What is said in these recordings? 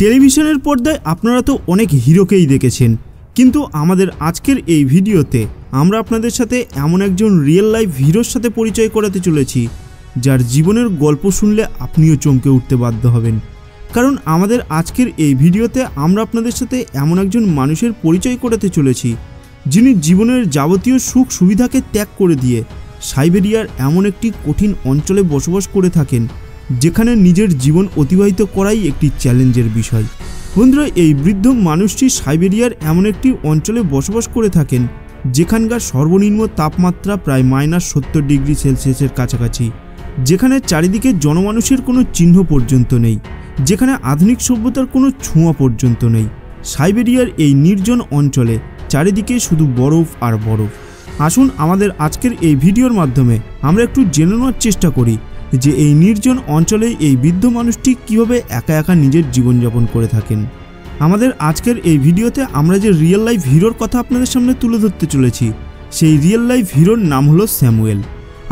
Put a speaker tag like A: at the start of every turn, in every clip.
A: টেলিভিশনের পর্দায় আপনারা তো অনেক হিরোকেই দেখেছেন, কিন্তু আমাদের আজকের এই ভিডিওতে আমরা আপনাদের সাথে এমন একজন রিয়েল লাইফ হিরোর সাথে পরিচয় করাতে চলেছি যার জীবনের গল্প শুনলে আপনিও চমকে উঠতে বাধ্য হবেন। কারণ আমাদের আজকের এই ভিডিওতে আমরা আপনাদের সাথে এমন একজন মানুষের পরিচয় করাতে চলেছি যিনি জীবনের যাবতীয় সুখ সুবিধাকে ত্যাগ করে দিয়ে সাইবেরিয়ার এমন একটি কঠিন অঞ্চলে বসবাস করে থাকেন যেখানে নিজের জীবন অতিবাহিত করাই একটি চ্যালেঞ্জের বিষয়। বন্ধুরা, এই বৃদ্ধ মানুষটি সাইবেরিয়ার এমন একটি অঞ্চলে বসবাস করে থাকেন যেখানকার সর্বনিম্ন তাপমাত্রা প্রায় -70 ডিগ্রি সেলসিয়াসের কাছাকাছি, যেখানে চারিদিকে জনমানুষের কোনো চিহ্ন পর্যন্ত নেই, যেখানে আধুনিক সভ্যতার কোনো ছোঁয়া পর্যন্ত নেই। সাইবেরিয়ার এই নির্জন অঞ্চলে চারিদিকে শুধু বরফ আর বরফ। আসুন আমাদের আজকের এই ভিডিওর মাধ্যমে আমরা একটু জেনে নেওয়ার চেষ্টা করি যে এই নির্জন অঞ্চলে এই বৃদ্ধ মানুষটি কীভাবে একা একা নিজের জীবনযাপন করে থাকেন। আমাদের আজকের এই ভিডিওতে আমরা যে রিয়েল লাইফ হিরোর কথা আপনাদের সামনে তুলে ধরতে চলেছি, সেই রিয়েল লাইফ হিরোর নাম হলো স্যামুয়েল।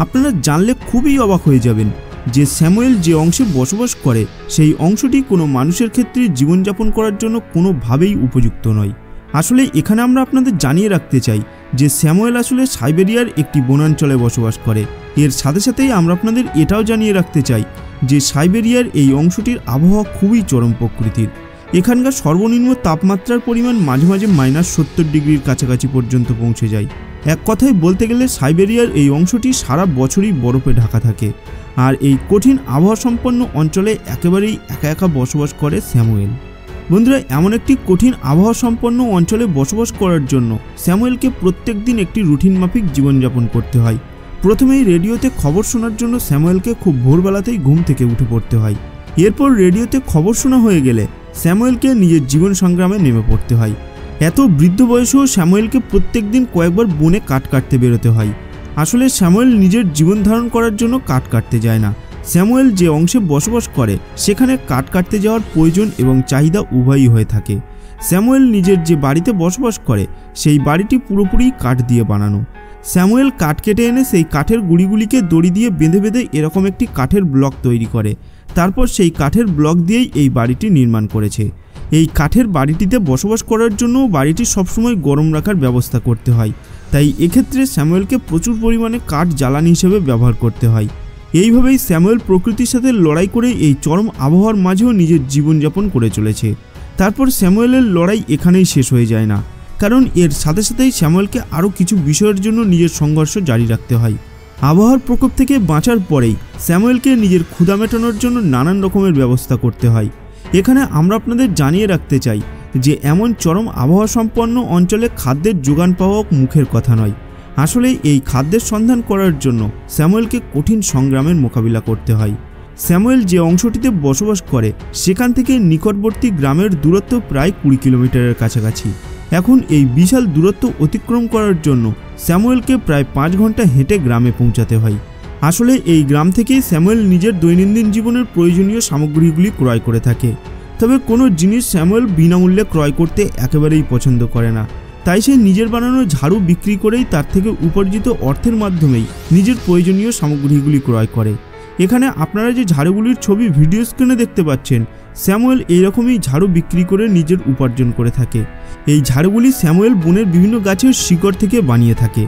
A: আপনারা জানলে খুবই অবাক হয়ে যাবেন যে স্যামুয়েল যে অংশে বসবাস করে সেই অংশটি কোনো মানুষের ক্ষেত্রে জীবনযাপন করার জন্য কোনোভাবেই উপযুক্ত নয়। আসলে এখানে আমরা আপনাদের জানিয়ে রাখতে চাই যে স্যামুয়েল আসলে সাইবেরিয়ার একটি বনাঞ্চলে বসবাস করে। এর সাথে সাথেই আমরা আপনাদের এটাও জানিয়ে রাখতে চাই যে সাইবেরিয়ার এই অংশটির আবহাওয়া খুবই চরম প্রকৃতির। এখানকার সর্বনিম্ন তাপমাত্রার পরিমাণ মাঝে মাঝে -70 ডিগ্রির কাছাকাছি পর্যন্ত পৌঁছে যায়। এক কথায় বলতে গেলে সাইবেরিয়ার এই অংশটি সারা বছরই বরফে ঢাকা থাকে। আর এই কঠিন আবহাওয়া সম্পন্ন অঞ্চলে একেবারেই একা একা বসবাস করে স্যামুয়েল। বন্ধুরা, এমন একটি কঠিন আবহাওয়া সম্পন্ন অঞ্চলে বসবাস করার জন্য স্যামুয়েলকে প্রত্যেক দিন একটি রুটিন মাফিক জীবনযাপন করতে হয়। প্রথমেই রেডিওতে খবর শোনার জন্য স্যামুয়েলকে খুব ভোরবেলাতেই ঘুম থেকে উঠে পড়তে হয়। এরপর রেডিওতে খবর শোনা হয়ে গেলে স্যামুয়েলকে নিজের জীবন সংগ্রামে নেমে পড়তে হয়। এত বৃদ্ধ বয়সেও স্যামুয়েলকে প্রত্যেক দিন কয়েকবার বনে কাঠ কাটতে বেরোতে হয়। আসলে স্যামুয়েল নিজের জীবন ধারণ করার জন্য কাঠ কাটতে যায় না। স্যামুয়েল যে অংশে বসবাস করে সেখানে কাঠ কাটতে যাওয়ার প্রয়োজন এবং চাহিদা উভয়ই হয়ে থাকে। স্যামুয়েল নিজের যে বাড়িতে বসবাস করে সেই বাড়িটি পুরোপুরি কাঠ দিয়ে বানানো। স্যামুয়েল কাঠ কেটে এনে সেই কাঠের গুঁড়িগুলিকে দড়ি দিয়ে বেঁধে বেঁধে এরকম একটি কাঠের ব্লক তৈরি করে। তারপর সেই কাঠের ব্লক দিয়েই এই বাড়িটি নির্মাণ করেছে। এই কাঠের বাড়িটিতে বসবাস করার জন্য বাড়িটি সবসময় গরম রাখার ব্যবস্থা করতে হয়, তাই এক্ষেত্রে স্যামুয়েলকে প্রচুর পরিমাণে কাঠ জ্বালানি হিসেবে ব্যবহার করতে হয়। এইভাবেই স্যামুয়েল প্রকৃতির সাথে লড়াই করে এই চরম আবহাওয়ার মাঝেও নিজের জীবনযাপন করে চলেছে। তারপর স্যামুয়েলের লড়াই এখানেই শেষ হয়ে যায় না, কারণ এর সাথে সাথেই স্যামুয়েলকে আরও কিছু বিষয়ের জন্য নিজের সংঘর্ষ জারি রাখতে হয়। আবহাওয়ার প্রকোপ থেকে বাঁচার পরেই স্যামুয়েলকে নিজের ক্ষুধা মেটানোর জন্য নানান রকমের ব্যবস্থা করতে হয়। এখানে আমরা আপনাদের জানিয়ে রাখতে চাই যে এমন চরম আবহাওয়া সম্পন্ন অঞ্চলে খাদ্যের যোগান পাওয়া মুখের কথা নয়। আসলে এই খাদ্যের সন্ধান করার জন্য স্যামুয়েলকে কঠিন সংগ্রামের মোকাবিলা করতে হয়। স্যামুয়েল যে অংশটিতে বসবাস করে সেখান থেকে নিকটবর্তী গ্রামের দূরত্ব প্রায় 20 কিলোমিটারের কাছাকাছি। এখন এই বিশাল দূরত্ব অতিক্রম করার জন্য স্যামুয়েলকে প্রায় 5 ঘন্টা হেঁটে গ্রামে পৌঁছাতে হয়। আসলে এই গ্রাম থেকেই স্যামুয়েল নিজের দৈনন্দিন জীবনের প্রয়োজনীয় সামগ্রীগুলি ক্রয় করে থাকে। তবে কোনো জিনিস স্যামুয়েল বিনামূল্যে ক্রয় করতে একেবারেই পছন্দ করে না, তাই সে নিজের বানানো ঝাড়ু বিক্রি করেই তার থেকে উপার্জিত অর্থের মাধ্যমেই নিজের প্রয়োজনীয় সামগ্রীগুলি ক্রয় করে। এখানে আপনারা যে ঝাড়ুগুলির ছবি ভিডিও স্ক্রিনে দেখতে পাচ্ছেন, স্যামুয়েল এইরকমই ঝাড়ু বিক্রি করে নিজের উপার্জন করে থাকে। এই ঝাড়ুগুলি স্যামুয়েল বনের বিভিন্ন গাছের শিকড় থেকে বানিয়ে থাকে।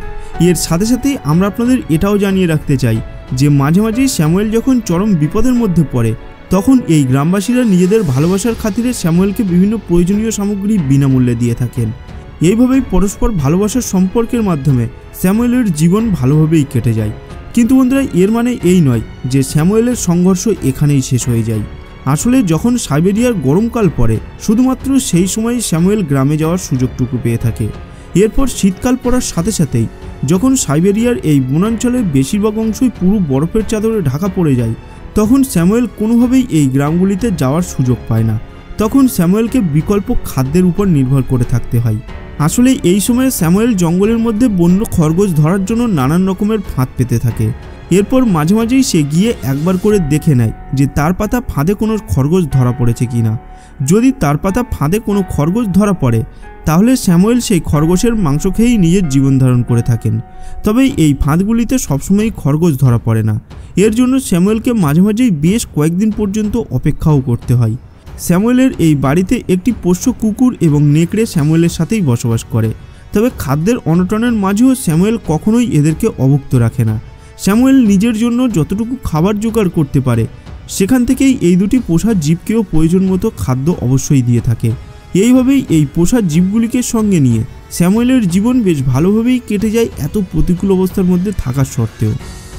A: এর সাথে সাথেই আমরা আপনাদের এটাও জানিয়ে রাখতে চাই যে মাঝে মাঝেই স্যামুয়েল যখন চরম বিপদের মধ্যে পড়ে তখন এই গ্রামবাসীরা নিজেদের ভালোবাসার খাতিরে স্যামুয়েলকে বিভিন্ন প্রয়োজনীয় সামগ্রী বিনামূল্যে দিয়ে থাকেন। এইভাবেই পরস্পর ভালোবাসার সম্পর্কের মাধ্যমে স্যামুয়েলের জীবন ভালোভাবেই কেটে যায়। কিন্তু বন্ধুরা, এর মানে এই নয় যে স্যামুয়েলের সংঘর্ষ এখানেই শেষ হয়ে যায়। আসলে যখন সাইবেরিয়ার গরমকাল পড়ে শুধুমাত্র সেই সময় স্যামুয়েল গ্রামে যাওয়ার সুযোগটুকু পেয়ে থাকে। এরপর শীতকাল পড়ার সাথে সাথেই যখন সাইবেরিয়ার এই বনাঞ্চলের বেশিরভাগ অংশই পুরো বরফের চাদরে ঢাকা পড়ে যায় তখন স্যামুয়েল কোনোভাবেই এই গ্রামগুলিতে যাওয়ার সুযোগ পায় না। তখন স্যামুয়েলকে বিকল্প খাদ্যের উপর নির্ভর করে থাকতে হয়। আসলে এই সময়ে স্যামুয়েল জঙ্গলের মধ্যে বন্য খরগোশ ধরার জন্য নানান রকমের ফাঁদ পেতে থাকে। এরপর মাঝে মাঝেই সে গিয়ে একবার করে দেখে নেয় যে তার পাতা ফাঁদে কোনো খরগোশ ধরা পড়েছে কিনা। যদি তার পাতা ফাঁদে কোনো খরগোশ ধরা পড়ে তাহলে স্যামুয়েল সেই খরগোশের মাংস খেয়েই নিজের জীবন ধারণ করে থাকেন। তবে এই ফাঁদগুলিতে সবসময়ই খরগোশ ধরা পড়ে না। এর জন্য স্যামুয়েলকে মাঝে মাঝেই বেশ কয়েকদিন পর্যন্ত অপেক্ষাও করতে হয়। স্যামুয়েলের এই বাড়িতে একটি পোষ্য কুকুর এবং নেকড়ে স্যামুয়েলের সাথেই বসবাস করে। তবে খাদ্যের অনটনের মাঝেও স্যামুয়েল কখনোই এদেরকে অভুক্ত রাখে না। স্যামুয়েল নিজের জন্য যতটুকু খাবার জোগাড় করতে পারে সেখান থেকেই এই দুটি পোষা জীবকেও প্রয়োজন মতো খাদ্য অবশ্যই দিয়ে থাকে। এইভাবেই এই পোষা জীবগুলিকে সঙ্গে নিয়ে স্যামুয়েলের জীবন বেশ ভালোভাবেই কেটে যায় এত প্রতিকূল অবস্থার মধ্যে থাকার সত্ত্বেও।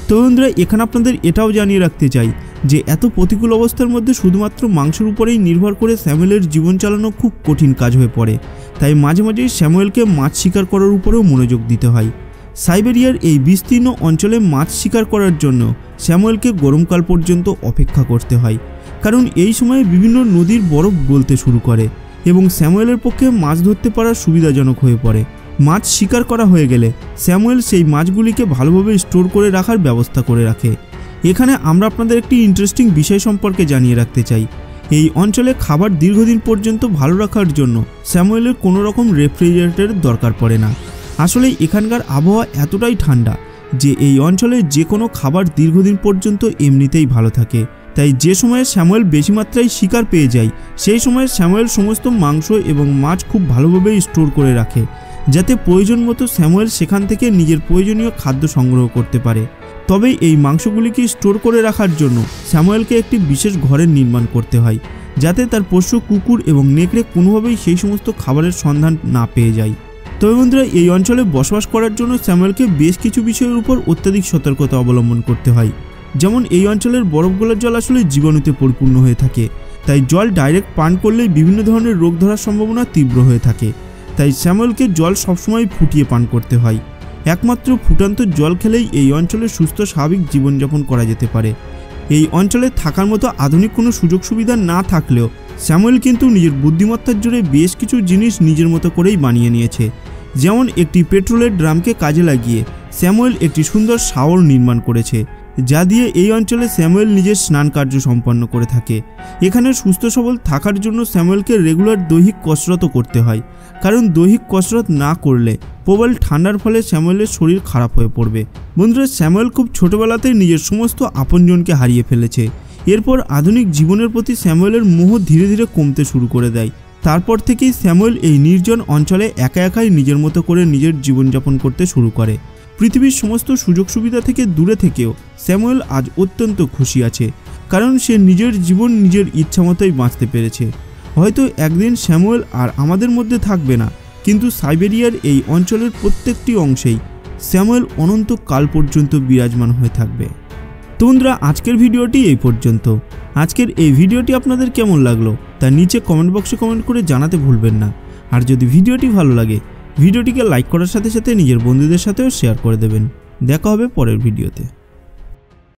A: তো বন্ধুরা, এখানে আপনাদের এটাও জানিয়ে রাখতে চাই যে এত প্রতিকূল অবস্থার মধ্যে শুধুমাত্র মাংসের উপরেই নির্ভর করে স্যামুয়েলের জীবন চালানো খুব কঠিন কাজ হয়ে পড়ে। তাই মাঝে মাঝেই স্যামুয়েলকে মাছ শিকার করার উপরেও মনোযোগ দিতে হয়। সাইবেরিয়ার এই বিস্তীর্ণ অঞ্চলে মাছ শিকার করার জন্য স্যামুয়েলকে গরমকাল পর্যন্ত অপেক্ষা করতে হয়, কারণ এই সময়ে বিভিন্ন নদীর বরফ গলতে শুরু করে এবং স্যামুয়েলের পক্ষে মাছ ধরতে পারা সুবিধাজনক হয়ে পড়ে। মাছ শিকার করা হয়ে গেলে স্যামুয়েল সেই মাছগুলিকে ভালোভাবে স্টোর করে রাখার ব্যবস্থা করে রাখে। এখানে আমরা আপনাদের একটি ইন্টারেস্টিং বিষয় সম্পর্কে জানিয়ে রাখতে চাই। এই অঞ্চলে খাবার দীর্ঘদিন পর্যন্ত ভালো রাখার জন্য স্যামুয়েলের কোনো রকম রেফ্রিজারেটরের দরকার পড়ে না। আসলে এখানকার আবহাওয়া এতটাই ঠান্ডা যে এই অঞ্চলে যে কোনো খাবার দীর্ঘদিন পর্যন্ত এমনিতেই ভালো থাকে। তাই যে সময়ে স্যামুয়েল বেশি মাত্রায় শিকার পেয়ে যায় সেই সময় স্যামুয়েল সমস্ত মাংস এবং মাছ খুব ভালোভাবে স্টোর করে রাখে, যাতে প্রয়োজন মতো স্যামুয়েল সেখান থেকে নিজের প্রয়োজনীয় খাদ্য সংগ্রহ করতে পারে। তবে এই মাংসগুলিকে স্টোর করে রাখার জন্য স্যামুয়েলকে একটি বিশেষ ঘরের নির্মাণ করতে হয়, যাতে তার পোষ্য কুকুর এবং নেকড়ে কোনোভাবেই সেই সমস্ত খাবারের সন্ধান না পেয়ে যায়। তবে বন্ধুরা, এই অঞ্চলে বসবাস করার জন্য স্যামুয়েলকে বেশ কিছু বিষয়ের উপর অত্যাধিক সতর্কতা অবলম্বন করতে হয়। যেমন এই অঞ্চলের বরফগলার জল আসলে জীবাণুতে পরিপূর্ণ হয়ে থাকে, তাই জল ডাইরেক্ট পান করলেই বিভিন্ন ধরনের রোগ ধরার সম্ভাবনা তীব্র হয়ে থাকে। তাই স্যামুয়েলকে জল সবসময় ফুটিয়ে পান করতে হয়। একমাত্র ফুটান্ত জল খেলেই এই অঞ্চলে সুস্থ স্বাভাবিক জীবনযাপন করা যেতে পারে। এই অঞ্চলে থাকার মতো আধুনিক কোনো সুযোগ সুবিধা না থাকলেও স্যামুয়েল কিন্তু নিজের বুদ্ধিমত্তার জোরে বেশ কিছু জিনিস নিজের মতো করেই বানিয়ে নিয়েছে। যেমন একটি পেট্রোলের ড্রামকে কাজে লাগিয়ে স্যামুয়েল একটি সুন্দর শাওর নির্মাণ করেছে, যা দিয়ে এই অঞ্চলে স্যামুয়েল নিজের স্নান কার্য সম্পন্ন করে থাকে। এখানে সুস্থ সবল থাকার জন্য স্যামুয়েলকে রেগুলার দৈহিক কসরতও করতে হয়, কারণ দৈহিক কসরত না করলে প্রবল ঠান্ডার ফলে স্যামুয়েলের শরীর খারাপ হয়ে পড়বে। বন্ধুরা, স্যামুয়েল খুব ছোটবেলাতেই নিজের সমস্ত আপনজনকে হারিয়ে ফেলেছে। এরপর আধুনিক জীবনের প্রতি স্যামুয়েলের মোহ ধীরে ধীরে কমতে শুরু করে দেয়। তারপর থেকেই স্যামুয়েল এই নির্জন অঞ্চলে একা একাই নিজের মতো করে নিজের জীবনযাপন করতে শুরু করে। পৃথিবীর সমস্ত সুযোগ সুবিধা থেকে দূরে থেকেও স্যামুয়েল আজ অত্যন্ত খুশি আছে, কারণ সে নিজের জীবন নিজের ইচ্ছামতোই বাঁচতে পেরেছে। হয়তো একদিন স্যামুয়েল আর আমাদের মধ্যে থাকবে না, কিন্তু সাইবেরিয়ার এই অঞ্চলের প্রত্যেকটি অংশেই স্যামুয়েল অনন্তকাল পর্যন্ত বিরাজমান হয়ে থাকবে। তো বন্ধুরা, আজকের ভিডিওটি এই পর্যন্ত। আজকের এই ভিডিওটি আপনাদের কেমন লাগলো তা নিচে কমেন্ট বক্সে কমেন্ট করে জানাতে ভুলবেন না। আর যদি ভিডিওটি ভালো লাগে ভিডিওটিকে লাইক করার সাথে সাথে নিজের বন্ধুদের সাথেও শেয়ার করে দেবেন। দেখা হবে পরের ভিডিওতে।